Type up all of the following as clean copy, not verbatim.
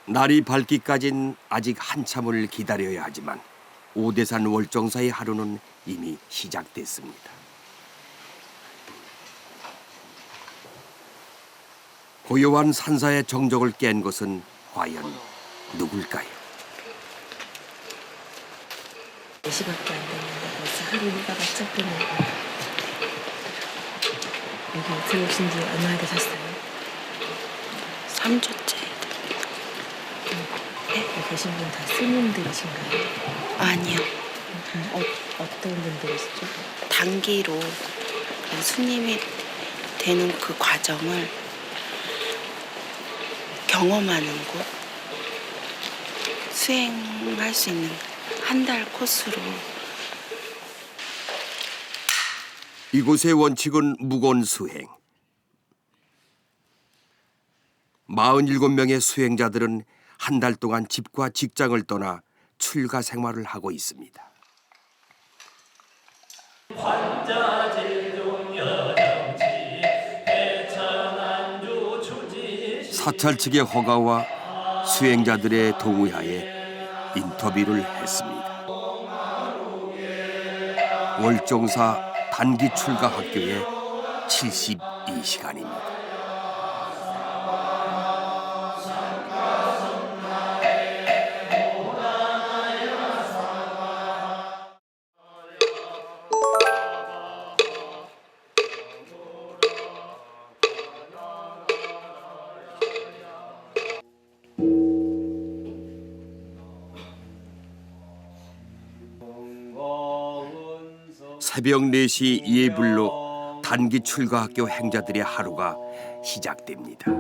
날이 밝기까진 아직 한참을 기다려야 하지만 오대산 월정사의 하루는 이미 시작됐습니다. 고요한 산사의 정적을 깬 것은 과연 누굴까요? 4시밖에 안 됐는데 벌써 하루 일과가 시작되네요. 여기 들어오신 지 얼마나 되셨어요? 3주째. 여기 계신 분 다 스님들이신가요? 아니요. 어떤 분들이시죠? 단기로 스님이 되는 그 과정을 경험하는 곳, 수행할 수 있는 한 달 코스로. 이곳의 원칙은 무건수행. 47명의 수행자들은 한 달 동안 집과 직장을 떠나 출가 생활을 하고 있습니다. 사찰 측의 허가와 수행자들의 동의하에 인터뷰를 했습니다. 월정사 단기 출가 학교의 72시간입니다. 새벽 4시 예불로 단기 출가학교 행자들의 하루가 시작됩니다.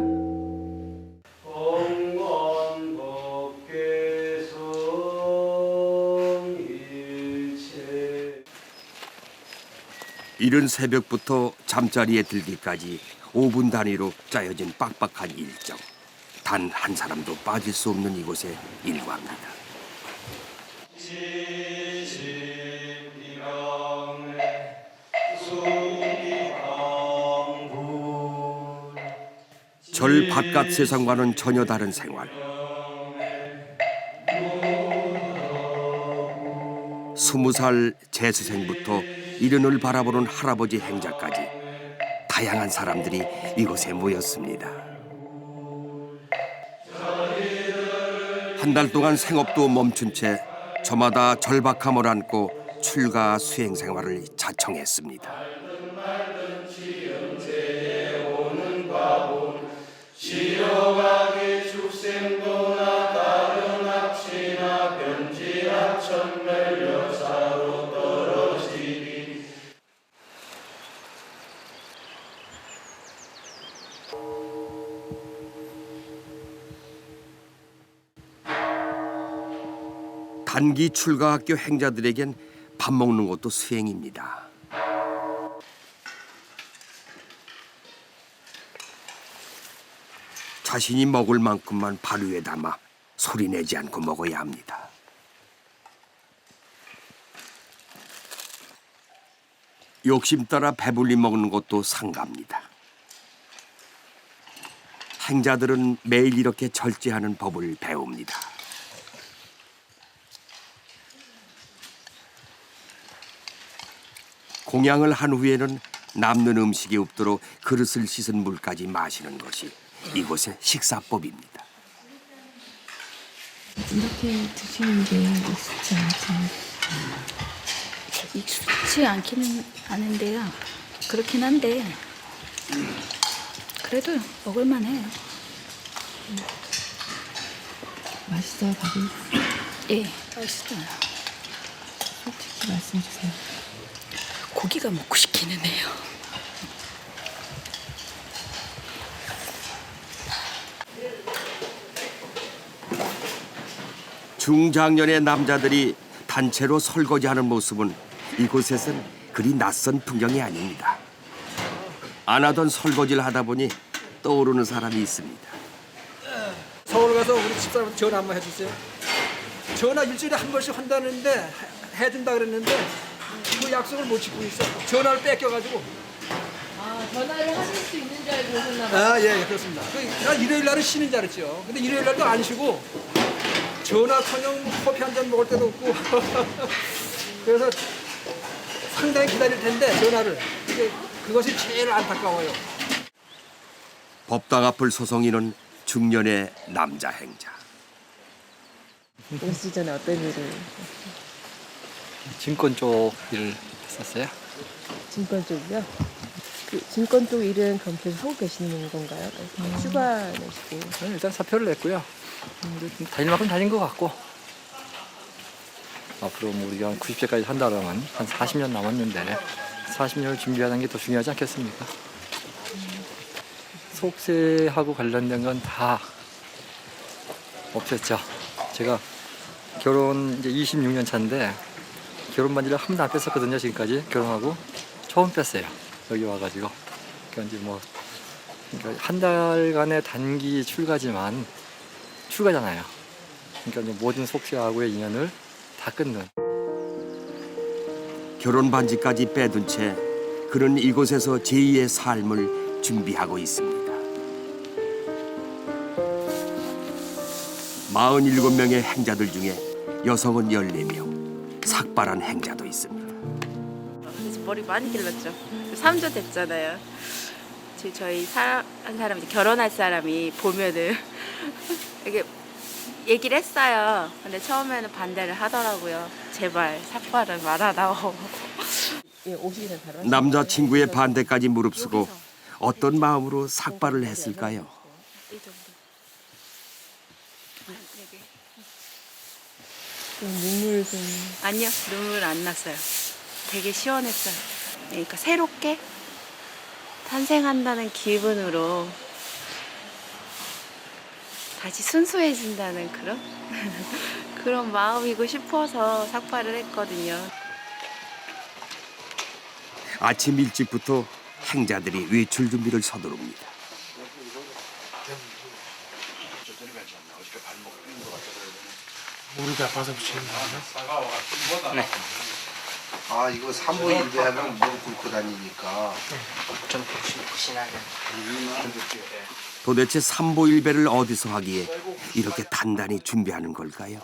이른 새벽부터 잠자리에 들기까지 5분 단위로 짜여진 빡빡한 일정. 단 한 사람도 빠질 수 없는 이곳의 일과입니다. 절 바깥 세상과는 전혀 다른 생활. 20살 재수생부터 이른을 바라보는 할아버지 행자까지 다양한 사람들이 이곳에 모였습니다. 한 달 동안 생업도 멈춘 채 저마다 절박함을 안고 출가 수행 생활을 자청했습니다. 시려가게 축생도나 다른 악취나 변질한 천멸여사로 떨어지리. 단기 출가학교 행자들에겐 밥 먹는 것도 수행입니다. 자신이 먹을 만큼만 발 위에 담아 소리내지 않고 먹어야 합니다. 욕심 따라 배불리 먹는 것도 상가입니다. 행자들은 매일 이렇게 절제하는 법을 배웁니다. 공양을 한 후에는 남는 음식이 없도록 그릇을 씻은 물까지 마시는 것이 이곳의 식사법입니다. 이렇게 드시는 게 익숙치 않잖아요. 익숙치 않기는 않은데요. 그렇긴 한데 그래도 먹을만해요. 맛있어요, 밥이? 예, 맛있어요. 솔직히 말씀해 주세요. 고기가 먹고 싶기는 해요. 중장년의 남자들이 단체로 설거지하는 모습은 이곳에선 그리 낯선 풍경이 아닙니다. 안 하던 설거지를 하다 보니 떠오르는 사람이 있습니다. 서울 가서 우리 집사람한테 전화 한번 해주세요. 전화 일주일에 한 번씩 한다는데 해준다 그랬는데 그 약속을 못 지키고 있어. 전화를 뺏겨가지고. 전화를 하실 수 있는 줄 알고 오셨나 봐요. 아, 예, 그렇습니다. 난 일요일 날은 쉬는 줄 알았죠. 근데 일요일 날도 안 쉬고 전화커녕 커피 한 잔 먹을 때도 없고 그래서 상당히 기다릴 텐데 전화를. 그것이 제일 안타까워요. 법당 앞을 소송이는 중년의 남자 행자. 오시기 전에 어떤 일을? 증권 쪽 일을 했었어요. 증권 쪽이요? 그 증권 쪽 일은 그럼 계속 하고 계시는 건가요? 휴가 내시고. 저는 일단 사표를 냈고요. 다닐 만큼 다닌 것 같고 앞으로 뭐 우리가 한 90세까지 산다 그러면 한 40년 남았는데 40년을 준비하는 게 더 중요하지 않겠습니까? 속세하고 관련된 건 다 없앴죠. 제가 결혼 이제 26년 차인데 결혼 반지를 한 번도 안 뺐었거든요. 지금까지 결혼하고 처음 뺐어요. 여기 와가지고 그러니까 이제 뭐 그러니까 한 달간의 단기 출가지만 출가잖아요. 그러니까 이제 모든 속세하고의 인연을 다 끊는. 결혼 반지까지 빼둔 채 그는 이곳에서 제2의 삶을 준비하고 있습니다. 47명의 행자들 중에 여성은 14명, 삭발한 행자도 있습니다. 머리 많이 길렀죠. 3조 됐잖아요. 저희 한 사람 이제 결혼할 사람이 보면은 이게 얘기를 했어요. 근데 처음에는 반대를 하더라고요. 제발 삭발은 말아다오. 예, 오시기 전에 바로. 남자친구의 반대까지 무릅쓰고 어떤 마음으로 삭발을 했을까요? 이 정도. 여기. 눈물 좀. 아니요, 눈물 안 났어요. 되게 시원했어요. 그러니까 새롭게 탄생한다는 기분으로 다시 순수해진다는 그런 그런 마음이고 싶어서 삭발을 했거든요. 아침 일찍부터 행자들이 외출 준비를 서두릅니다. 무릎에 아파서 붙이는 거예요? 네. 아 이거 산보인데 하면 무릎 꿇고 다니니까 좀 푹신하게. 도대체 삼보일배를 어디서 하기에 이렇게 단단히 준비하는 걸까요?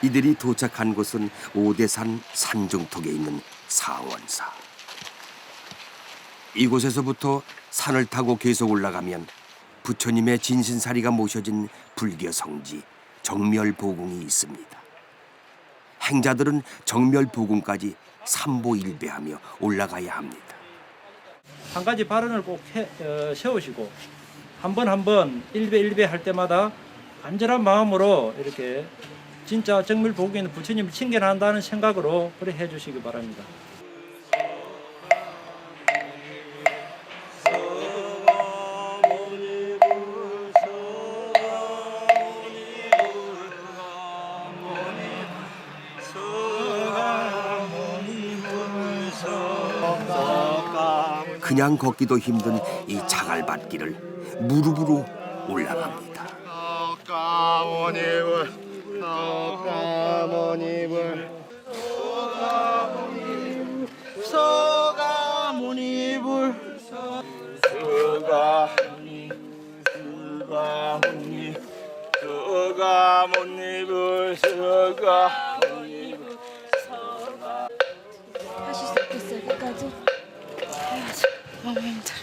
이들이 도착한 곳은 오대산 산중턱에 있는 사원사. 이곳에서부터 산을 타고 계속 올라가면 부처님의 진신사리가 모셔진 불교 성지 정멸보궁이 있습니다. 행자들은 정멸보궁까지 삼보일배하며 올라가야 합니다. 한 가지 발언을 꼭 세우시고 한 번 한 번 일배 할 때마다 간절한 마음으로 이렇게 진짜 정밀보궁에 있는 부처님을 칭견한다는 생각으로 그래 해주시기 바랍니다. 그냥 걷기도 힘든 이 자갈밭길을 무릎으로 올라갑니다. 하실 수 있겠어요, 끝까지? 너무 힘들어.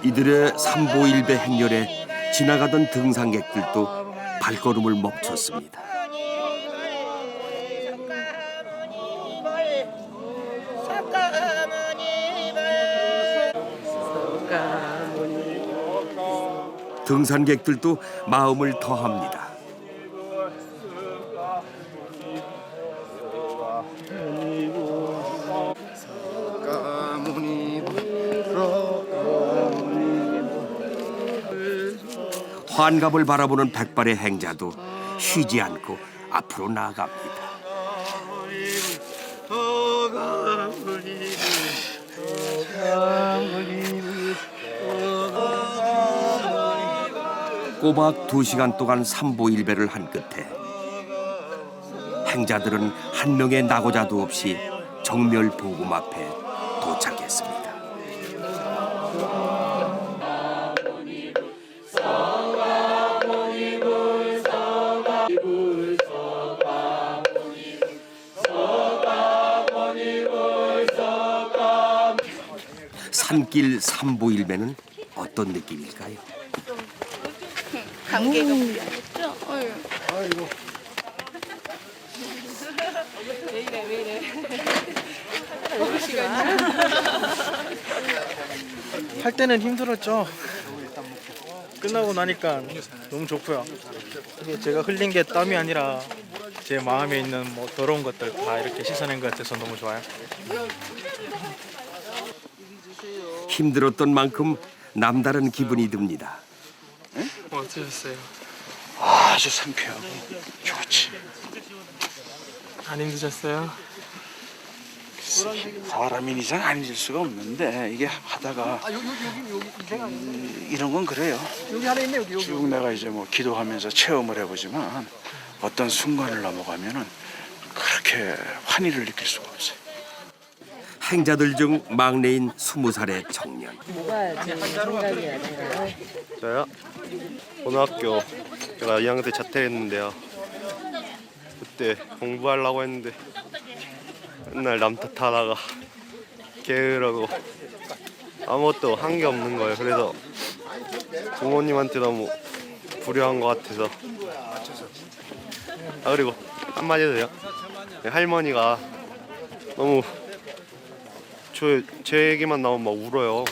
이들의 삼보일배 행렬에 지나가던 등산객들도 발걸음을 멈췄습니다. 등산객들도 마음을 더합니다. 환갑을 바라보는 백발의 행자도 쉬지 않고 앞으로 나아갑니다. 꼬박 2시간 동안 삼보일배를 한 끝에 행자들은 한 명의 낙오자도 없이 정멸 보금 앞에 도착했습니다. 산길 삼보일배는 어떤 느낌일까요? 관계가 없죠? 아이고. 할 때는 힘들었죠. 끝나고 나니까 너무 좋고요. 이게 제가 흘린 게 땀이 아니라 제 마음에 있는 뭐 더러운 것들 다 이렇게 씻어낸 것 같아서 너무 좋아요. 힘들었던 만큼 남다른 기분이 듭니다. 어떠셨어요? 아주 상쾌하고 좋지. 안 힘드셨어요? 사람인 이상 안 잊을 수가 없는데 이게 하다가 이런 건 그래요. 여기 하나 있네 여기. 쭉 내가 이제 뭐 기도하면서 체험을 해보지만 어떤 순간을 넘어가면은 그렇게 환희를 느낄 수가 없어요. 행자들 중 막내인 20살의 청년. 뭐가 제일 생각이 나나요? 저요? 고등학교 제가 2학년 때 자퇴했는데요. 그때 공부하려고 했는데 맨날 남 탓하다가 게으르고 아무것도 한 게 없는 거예요. 그래서 부모님한테 너무 불효한 것 같아서. 아 그리고 한마디 해도요? 할머니가 너무 제 얘기만 나오면 막 울어요.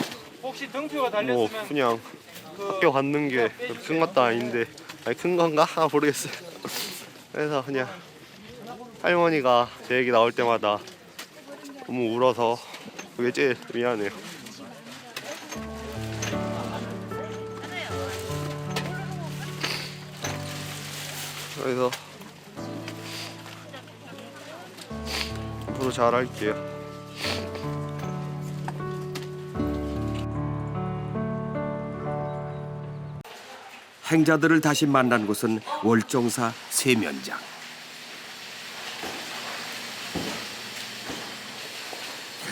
혹시 등표가 뭐 그냥 학교 갔는 게 큰 것도 아닌데 아니 큰 건가? 모르겠어요. 그래서 그냥 할머니가 제 얘기 나올 때마다 너무 울어서 그게 제일 미안해요. 그래서 앞으로 잘할게요. 행자들을 다시 만난 곳은 월정사 세면장.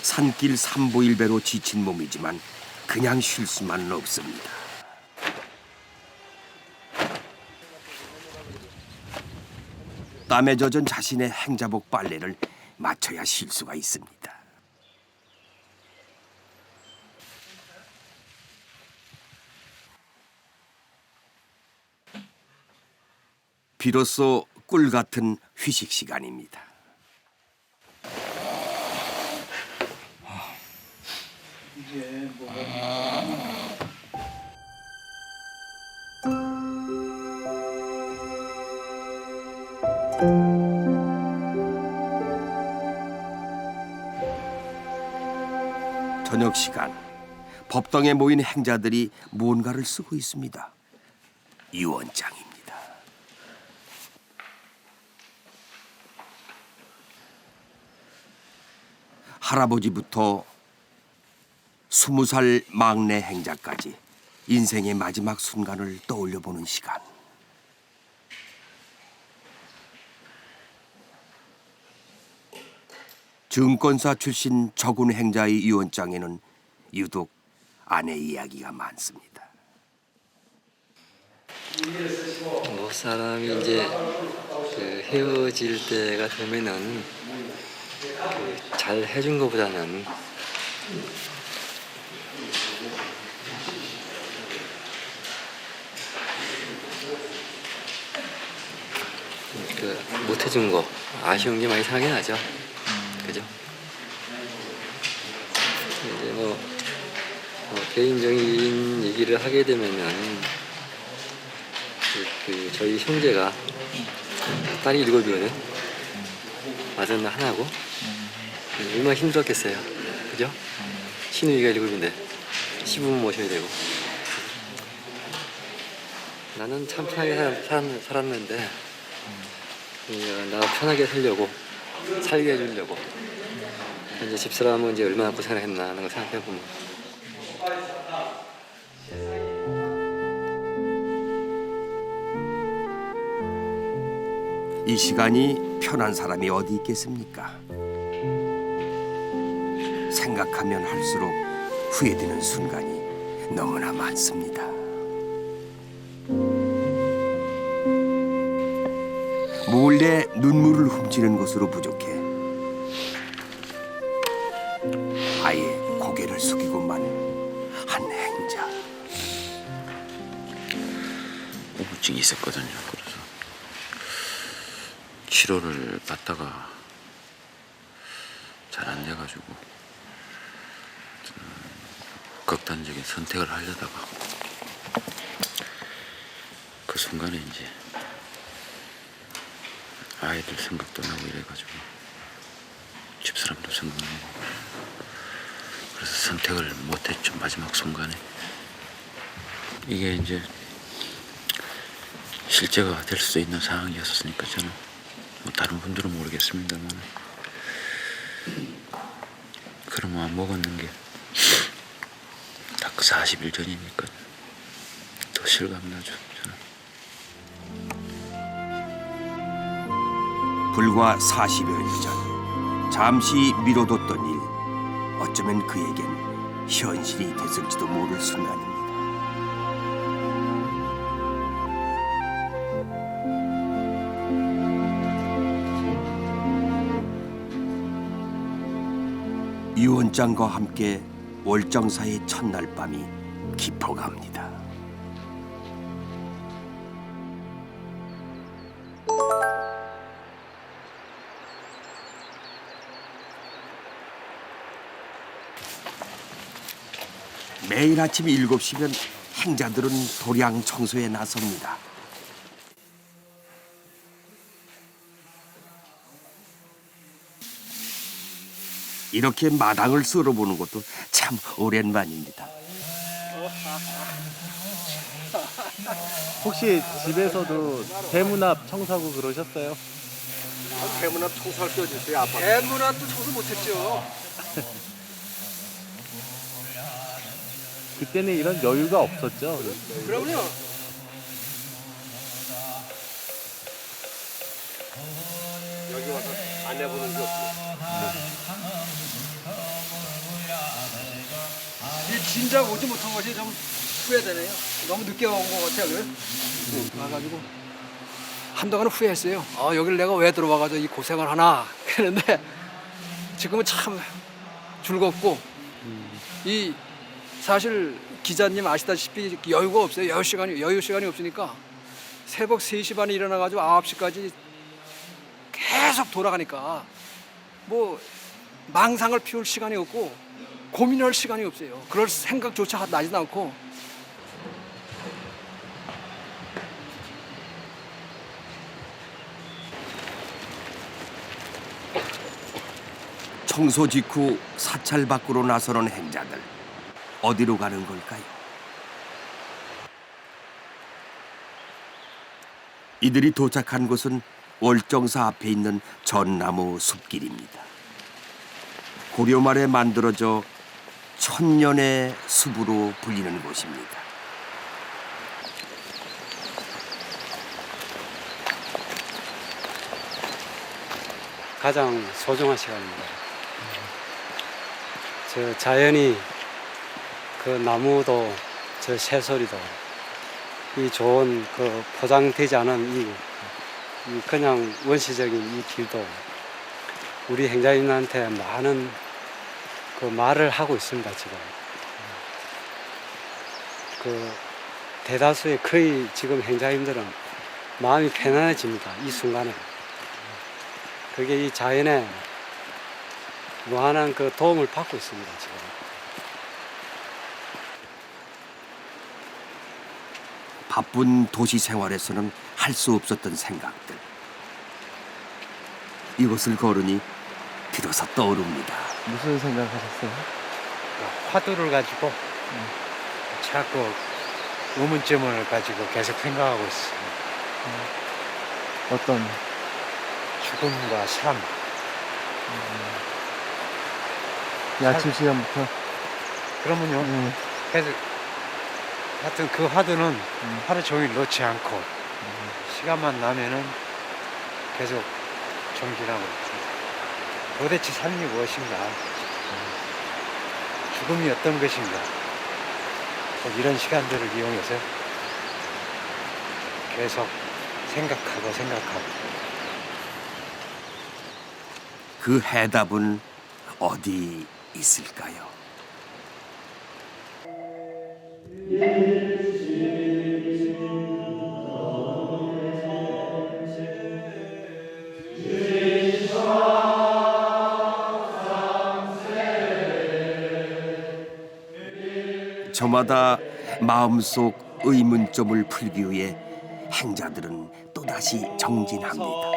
산길 삼보일배로 지친 몸이지만 그냥 쉴 수만은 없습니다. 땀에 젖은 자신의 행자복 빨래를 맞춰야 쉴 수가 있습니다. 비로소 꿀 같은 휴식 시간입니다. 저녁 시간, 법당에 모인 행자들이 무언가를 쓰고 있습니다. 유언장입니다. 할아버지부터 20살 막내 행자까지 인생의 마지막 순간을 떠올려보는 시간. 증권사 출신 적은 행자의 유언장에는 유독 아내 이야기가 많습니다. 뭐 사람이 이제 그 헤어질 때가 되면은 잘 해준 것보다는 못 해준 거 아쉬운 게 많이 생각이 나죠. 그죠? 이제 뭐 개인적인 얘기를 하게 되면은 저희 형제가 딸이 7이거든. 맞은 하나고 얼마나 힘들었겠어요. 그죠? 시누이가 7인데 시부모 모셔야 되고. 나는 참 편하게 살았는데 나 편하게 살게 해주려고 이제 집사람은 이제 얼마나 고생을 했나 하는 거 생각해보면 이 시간이 편한 사람이 어디 있겠습니까? 생각하면 할수록 후회되는 순간이 너무나 많습니다. 몰래 눈물을 훔치는 것으로 부족해 아예 고개를 숙이고만 한 행자. 우울증이 있었거든요. 그래서 치료를 받다가 잘 안 돼가지고 극단적인 선택을 하려다가 그 순간에 이제 아이들 생각도 나고 이래가지고 집사람도 생각나고 그래서 선택을 못했죠. 마지막 순간에 이게 이제 실제가 될 수 있는 상황이었으니까 저는 뭐 다른 분들은 모르겠습니다만 그런 마음 먹었는 게 딱 그 40일 전이니까 더 실감나죠. 저는. 불과 40여일 전 잠시 미뤄뒀던 일, 어쩌면 그에겐 현실이 됐을지도 모를 순간입니다. 유언장과 함께 월정사의 첫날 밤이 깊어갑니다. 매일 아침 7시면 행자들은 도량 청소에 나섭니다. 이렇게 마당을 쓸어보는 것도 참 오랜만입니다. 혹시 집에서도 대문 앞 청소하고 그러셨어요? 대문 앞 청소할 때 어딨어요, 아빠? 대문 앞도 청소 못했죠. 그때는 이런 여유가 없었죠. 그럼요. 여기 와서 안 해보는 게 없어요. 이 진작 오지 못한 것이 좀 후회되네요. 너무 늦게 온 것 같아요. 그래? 와가지고 한동안은 후회했어요. 여기를 내가 왜 들어와가지고 이 고생을 하나 그랬는데 지금은 참 즐겁고 이 사실 기자님 아시다시피 여유가 없어요. 여유 시간이 없으니까 새벽 3시 반에 일어나가지고 9시까지 계속 돌아가니까 뭐 망상을 피울 시간이 없고 고민할 시간이 없어요. 그럴 생각조차 나지도 않고. 청소 직후 사찰 밖으로 나서는 행자들. 어디로 가는 걸까요? 이들이 도착한 곳은 월정사 앞에 있는 전나무 숲길입니다. 고려 말에 만들어져 천년의 숲으로 불리는 곳입니다. 가장 소중한 시간입니다. 저 자연이 그 나무도 저 새소리도 이 좋은 그 포장되지 않은 이 그냥 원시적인 이 길도 우리 행자님한테 많은 그 말을 하고 있습니다. 지금 그 대다수의 거의 지금 행자님들은 마음이 편안해집니다. 이 순간에 그게 이 자연의 무한한 그 도움을 받고 있습니다. 지금. 바쁜 도시 생활에서는 할 수 없었던 생각들. 이곳을 걸으니 비로소 떠오릅니다. 무슨 생각하셨어요? 화두를 가지고 자꾸 의문점을 가지고 계속 생각하고 있어요. 어떤? 죽음과 삶. 아침 시간부터? 그러면요. 그래서 하여튼 그 화두는 하루 종일 놓지 않고 시간만 나면은 계속 정진하고 있습니다. 도대체 삶이 무엇인가? 죽음이 어떤 것인가? 꼭 이런 시간들을 이용해서 계속 생각하고 그 해답은 어디 있을까요? 저마다 마음속 의문점을 풀기 위해 행자들은 또다시 정진합니다.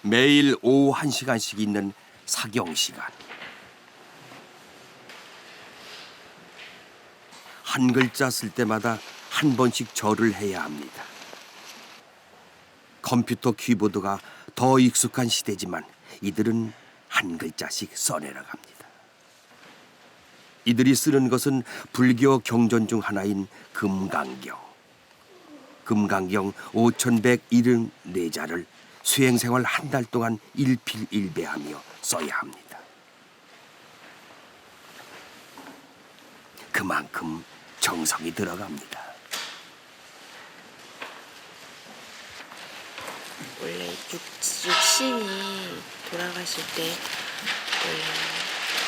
매일 오후 1시간씩 있는 사경 시간. 한 글자 쓸 때마다 한 번씩 절을 해야 합니다. 컴퓨터 키보드가 더 익숙한 시대지만 이들은 한 글자씩 써내려갑니다. 이들이 쓰는 것은 불교 경전 중 하나인 금강경. 금강경 5174자를 수행생활 한 달 동안 일필일배하며 써야 합니다. 그만큼 정성이 들어갑니다. 원래 육신이 돌아가실 때 원래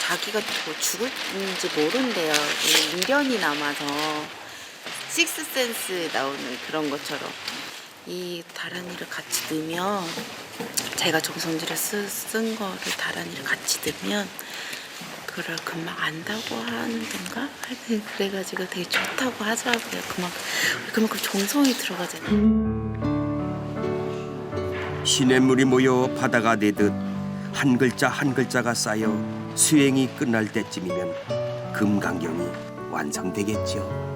자기가 뭐 죽을지 모른대요. 미련이 남아서 식스센스 나오는 그런 것처럼 이 다란이를 같이 넣으면 제가 정성들을 쓴 거를 다란이를 같이 넣으면 그걸 금방 안다고 하는던가? 그래가지고 되게 좋다고 하더라고요. 그만큼 정성이 들어가잖아요. 시냇물이 모여 바다가 되듯 한 글자 한 글자가 쌓여 수행이 끝날 때쯤이면 금강경이 완성되겠죠.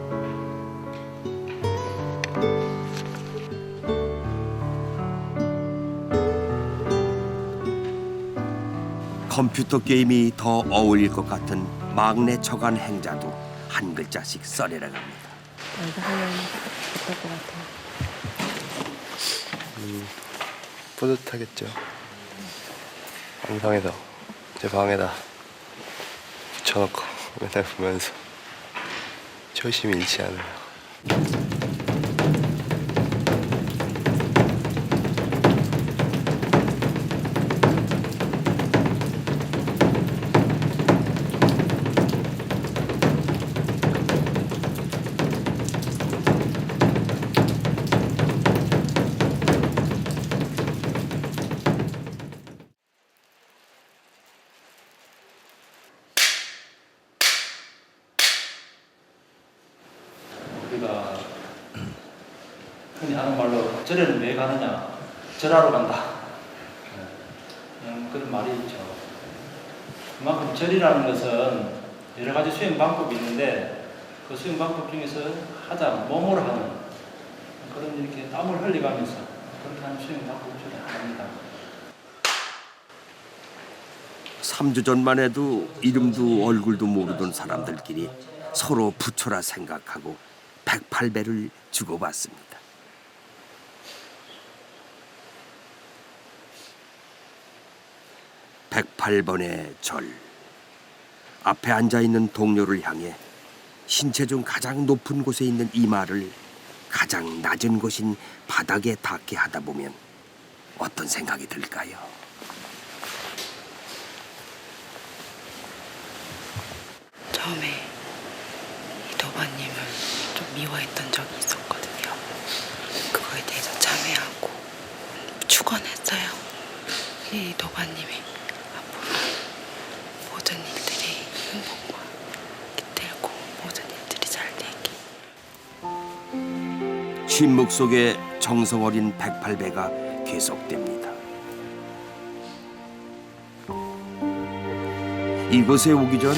컴퓨터 게임이 더 어울릴 것 같은 막내 처간 행자도 한 글자씩 써내려갑니다. 내가 하면 어떨 것 같아요? 뿌듯하겠죠. 방송에서 제 방에다 붙여놓고 맨날 보면서 초심이 잃지 않아요. 우리가 흔히 하는 말로 절에는 왜 가느냐? 절하러 간다. 그런 말이 있죠. 그만큼 절이라는 것은 여러 가지 수행 방법이 있는데 그 수행 방법 중에서 가장 몸으로 하는 그런 이렇게 땀을 흘려가면서 그렇게 하는 수행 방법 중에 하나입니다. 3주 전만 해도 이름도 얼굴도 모르던 사람들끼리 서로 부처라 생각하고 108배를 주고받습니다. 108번의 절. 앞에 앉아있는 동료를 향해 신체 중 가장 높은 곳에 있는 이마를 가장 낮은 곳인 바닥에 닿게 하다 보면 어떤 생각이 들까요? 처음에 이 도반님을 좀 미워했던 적이 있었거든요. 그거에 대해서 참회하고 축원했어요. 이 도반님이 앞으로 모든 일들이 행복과 기대고 모든 일들이 잘 되기. 침묵 속에 정성 어린 108배가 계속됩니다. 이곳에 오기 전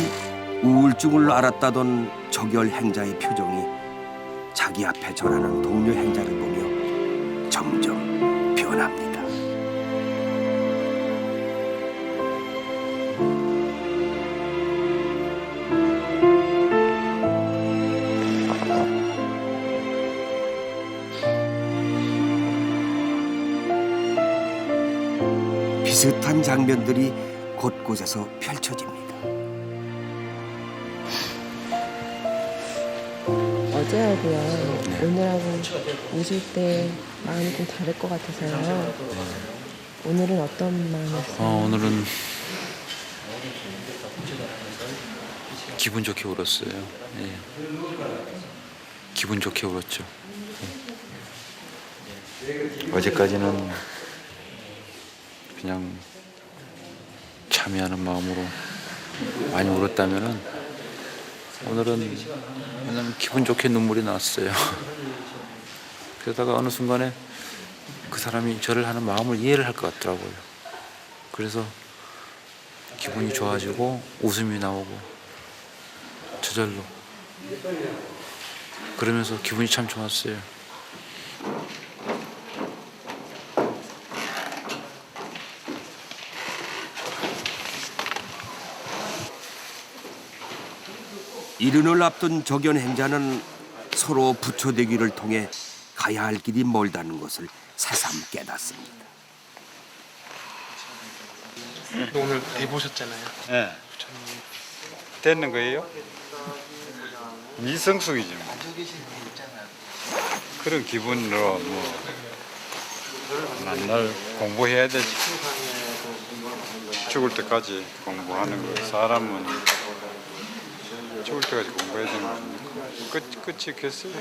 우울증을 앓았다던 적열 행자의 표정이 자기 앞에 절하는 동료 행자를 보며 점점 변합니다. 비슷한 장면들이 곳곳에서 펼쳐집니다. 어제하고요. 오늘하고 오실 때 마음이 좀 다를 것 같아서요. 오늘은 어떤 마음이었어요? 오늘은 기분 좋게 울었어요. 예. 기분 좋게 울었죠. 어제까지는 그냥 참여하는 마음으로 많이 울었다면은 오늘은 그냥 기분 좋게 눈물이 났어요. 그러다가 어느 순간에 그 사람이 저를 하는 마음을 이해를 할 것 같더라고요. 그래서 기분이 좋아지고 웃음이 나오고 저절로 그러면서 기분이 참 좋았어요. 이른을 앞둔 적연 행자는 서로 부처되기를 통해 가야 할 길이 멀다는 것을 새삼 깨닫습니다. 오늘 해보셨잖아요. 네. 됐는 거예요? 미성숙이지 뭐. 그런 기분으로 뭐 맨날 공부해야 되지. 죽을 때까지 공부하는 거. 사람은 죽을 때까지 공부해야 되는 거 아닙니까? 끝이 겠어요?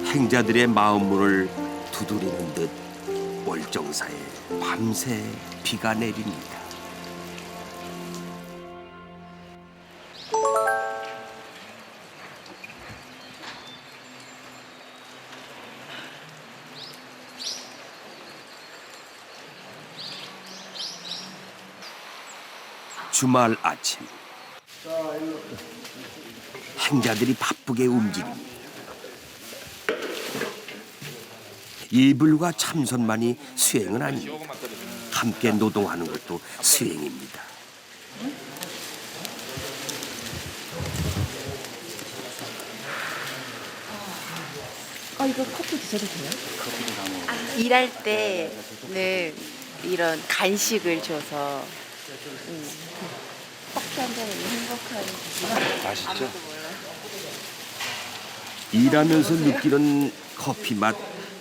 행자들의 마음문을 두드리는 듯 월정사에 밤새 비가 내립니다. 주말 아침 행자들이 바쁘게 움직입니다. 예불과 참선만이 수행은 아닙니다. 함께 노동하는 것도 수행입니다. 이거 커피 드셔도 돼요? 일할 때는 이런 간식을 줘서 커피 한 잔에 행복한 맛있죠? 일하면서 느끼는 커피 맛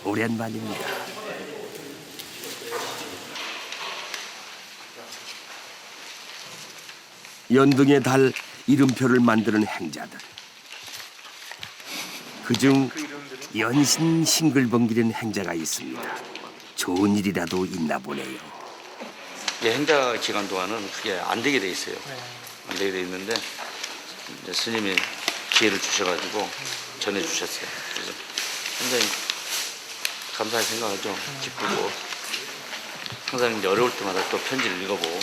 오랜만입니다. 연등의 달 이름표를 만드는 행자들. 그중 연신 싱글벙기는 행자가 있습니다. 좋은 일이라도 있나 보네요. 이게 행자 기간 동안은 그게 안 되게 돼 있어요. 안 되게 돼 있는데 이제 스님이 기회를 주셔가지고 전해주셨어요. 그래서 굉장히 감사히 생각하죠. 기쁘고 항상 이제 어려울 때마다 또 편지를 읽어보고.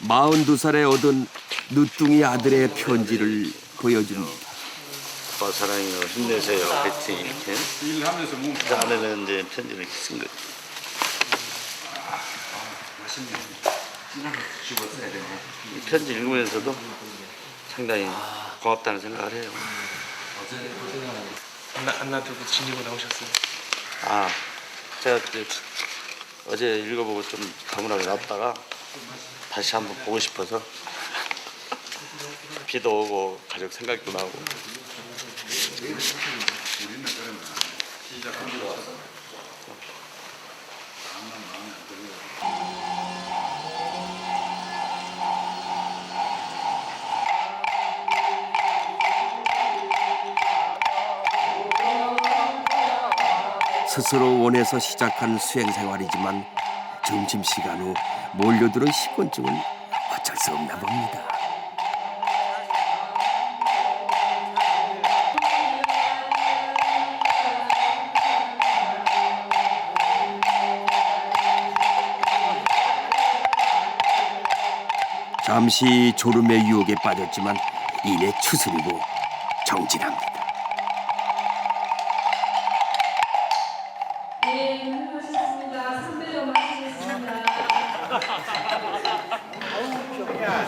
42살에 얻은 늦둥이 아들의 편지를 보여줍니다. 아빠 사랑해요. 힘내세요. 화이팅. 이렇게. 그 안에는 이제 편지를 이렇게 쓴 거죠. 이 편지 읽으면서도 상당히 고맙다는 생각을 해요. 안 놔두고 지니고 나오셨어요. 제가 어제 읽어보고 좀 가물하게 놨다가 다시 한번 보고 싶어서 비도 오고 가족 생각도 나고. 스스로 원해서 시작한 수행생활이지만 점심시간 후 몰려드는 식곤증은 어쩔 수 없나 봅니다. 잠시 졸음의 유혹에 빠졌지만 이내 추스리고 정진합니다.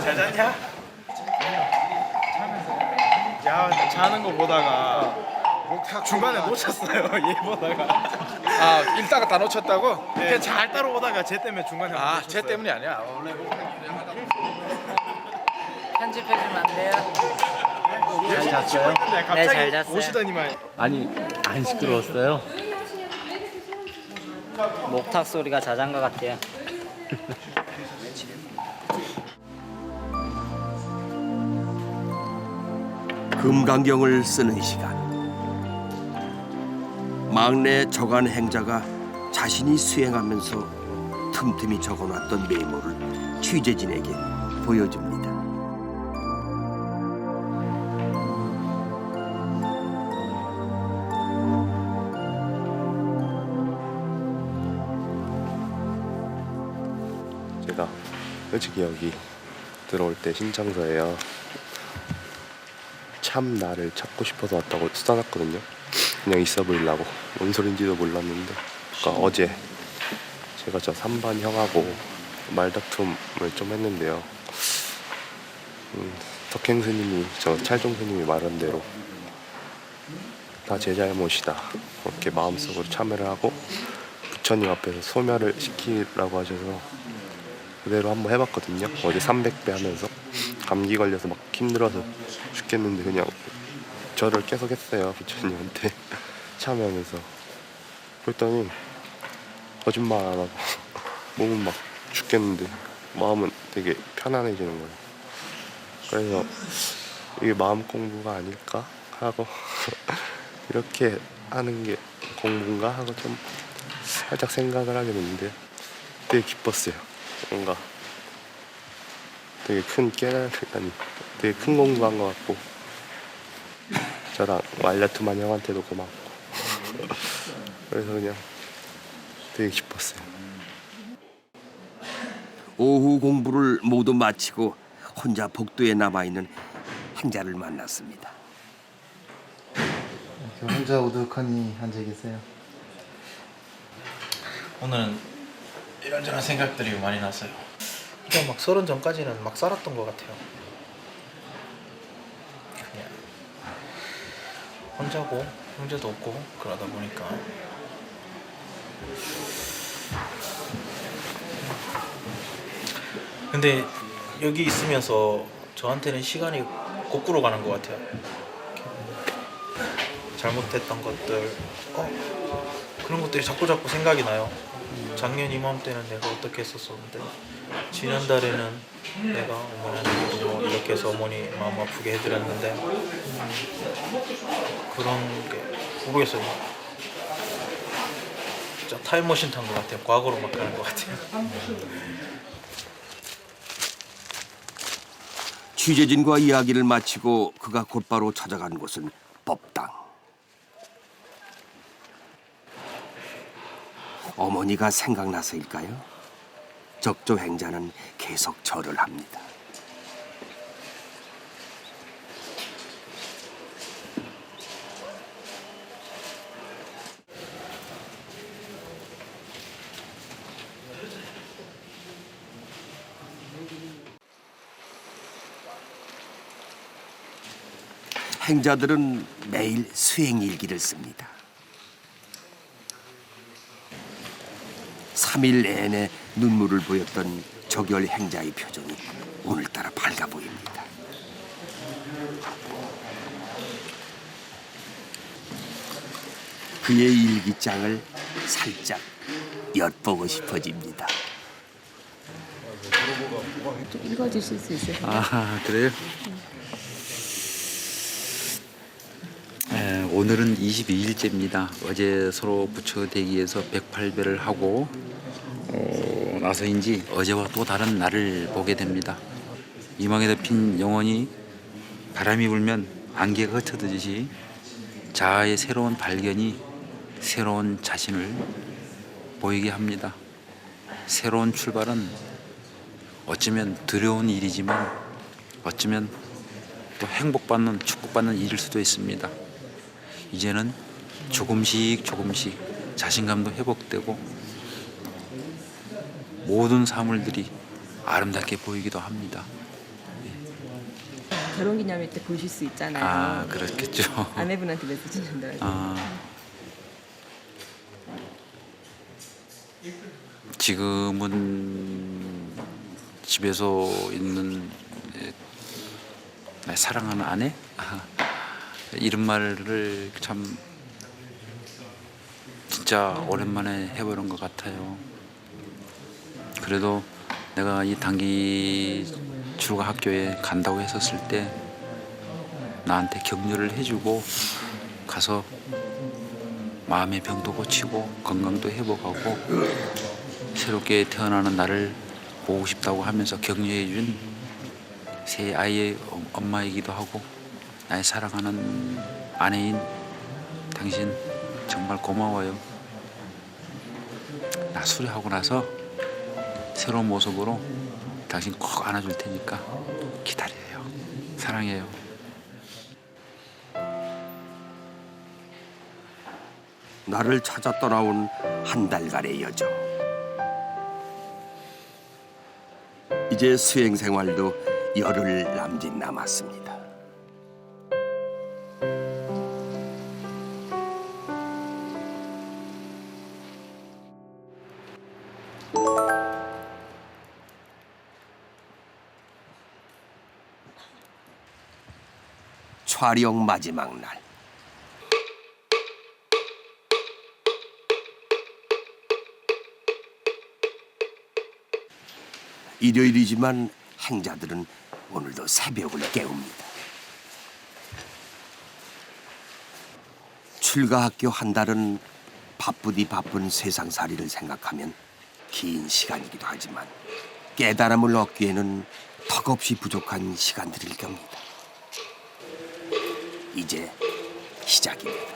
잘 잤냐? 야, 자는 거 보다가 중간에 놓쳤어요. 얘 보다가. 아, 읽다가 다 놓쳤다고? 네. 그냥 잘 따라오다가 쟤 때문에 중간에 놓쳤어요. 쟤 때문이 아니야. 원래 편집해주면 안 돼요? 잘 잤어요? 네, 잘 잤어요. 오시더니만. 아니 안 시끄러웠어요? 목탁 소리가 자장가 같아요. 금강경을 쓰는 시간. 막내 저간 행자가 자신이 수행하면서 틈틈이 적어놨던 메모를 취재진에게 보여줍니다. 제가 솔직히 여기 들어올 때 신청서에요. 참 나를 찾고 싶어서 왔다고 써놨거든요. 그냥 있어 보이려고. 뭔 소린지도 몰랐는데 그러니까 어제 제가 저 3반 형하고 말다툼을 좀 했는데요. 덕행 스님이 저 찰종 스님이 말한 대로 다 제 잘못이다 그렇게 마음속으로 참여를 하고 부처님 앞에서 소멸을 시키라고 하셔서 그대로 한번 해봤거든요. 어제 300배 하면서 감기 걸려서 막 힘들어서 죽겠는데 그냥 절을 계속 했어요. 부처님한테 참여하면서. 그랬더니 거짓말 안 하고 몸은 막 죽겠는데 마음은 되게 편안해지는 거예요. 그래서 이게 마음 공부가 아닐까 하고 이렇게 하는 게 공부인가 하고 좀 살짝 생각을 하게 됐는데 되게 기뻤어요. 뭔가 되게 큰 깨달음이 되게 큰 공부한 것 같고 저랑 왈랴투만 형한테도 고맙고 그래서 그냥 되게 기뻤어요. 오후 공부를 모두 마치고 혼자 복도에 남아있는 행자를 만났습니다. 혼자 우두커니 앉아 계세요. 오늘은 이런저런 생각들이 많이 났어요. 그냥 막 30 전까지는 막 살았던 것 같아요. 그냥 혼자고 형제도 없고 그러다 보니까 근데 여기 있으면서 저한테는 시간이 거꾸로 가는 것 같아요. 잘못했던 것들 그런 것들이 자꾸 생각이 나요. 작년 이맘때는 내가 어떻게 했었었는데 지난달에는 내가 어머니한테 뭐 이렇게 해서 어머니 마음 아프게 해드렸는데 그런 게 모르겠어요. 진짜 타임머신 탄 것 같아요. 과거로 막 가는 것 같아요. 취재진과 이야기를 마치고 그가 곧바로 찾아간 곳은 법당. 어머니가 생각나서일까요? 적조 행자는 계속 절을 합니다. 행자들은 매일 수행일기를 씁니다. 3일 내내 눈물을 보였던 적열 행자의 표정이 오늘따라 밝아 보입니다. 그의 일기장을 살짝 엿보고 싶어집니다. 좀 읽어주실 수 있으세요? 아 그래요? 오늘은 22일째입니다. 어제 서로 부처 대기에서 108배를 하고 나서인지 어제와 또 다른 날을 보게 됩니다. 이망에 덮인 영혼이 바람이 불면 안개가 흩어지듯이 자아의 새로운 발견이 새로운 자신을 보이게 합니다. 새로운 출발은 어쩌면 두려운 일이지만 어쩌면 또 행복받는, 축복받는 일일 수도 있습니다. 이제는 조금씩 자신감도 회복되고 모든 사물들이 아름답게 보이기도 합니다. 결혼기념일 때 보실 수 있잖아요. 아, 그렇겠죠. 아내분한테 메시지 전달하세요. 지금은 집에서 있는 사랑하는 아내? 이런 말을 참 진짜 오랜만에 해보는 것 같아요. 그래도 내가 이 단기 출가 학교에 간다고 했었을 때 나한테 격려를 해주고 가서 마음의 병도 고치고 건강도 회복하고 새롭게 태어나는 나를 보고 싶다고 하면서 격려해준 새 아이의 엄마이기도 하고 나의 사랑하는 아내인 당신 정말 고마워요. 나 수료하고 나서 새로운 모습으로 당신 꼭 안아줄 테니까 기다려요. 사랑해요. 나를 찾아 떠나온 한 달간의 여정. 이제 수행 생활도 열흘 남짓 남았습니다. 촬영 마지막 날. 일요일이지만 행자들은 오늘도 새벽을 깨웁니다. 출가학교 한 달은 바쁘디 바쁜 세상살이를 생각하면 긴 시간이기도 하지만 깨달음을 얻기에는 턱없이 부족한 시간들일 겁니다. 이제 시작입니다.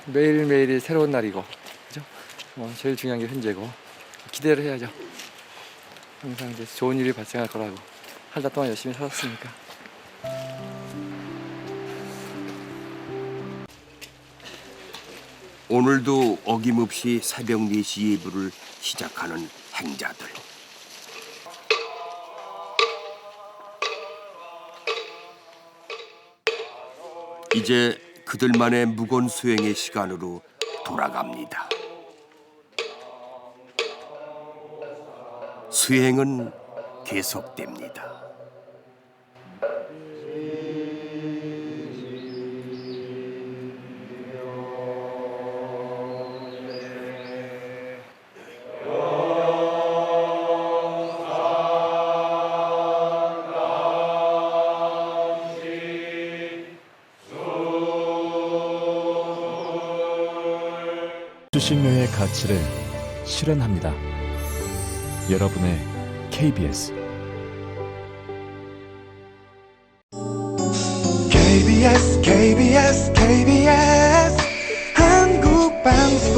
매일매일이 새로운 날이고, 그죠? 제일 중요한 게 현재고, 기대를 해야죠. 항상 이제 좋은 일이 발생할 거라고. 한 달 동안 열심히 살았으니까. 오늘도 어김없이 새벽 4시 예불을 시작하는 행자들. 이제 그들만의 무건 수행의 시간으로 돌아갑니다. 수행은 계속됩니다. 수신료의 가치를 실현합니다. 여러분의 KBS KBS 한국방송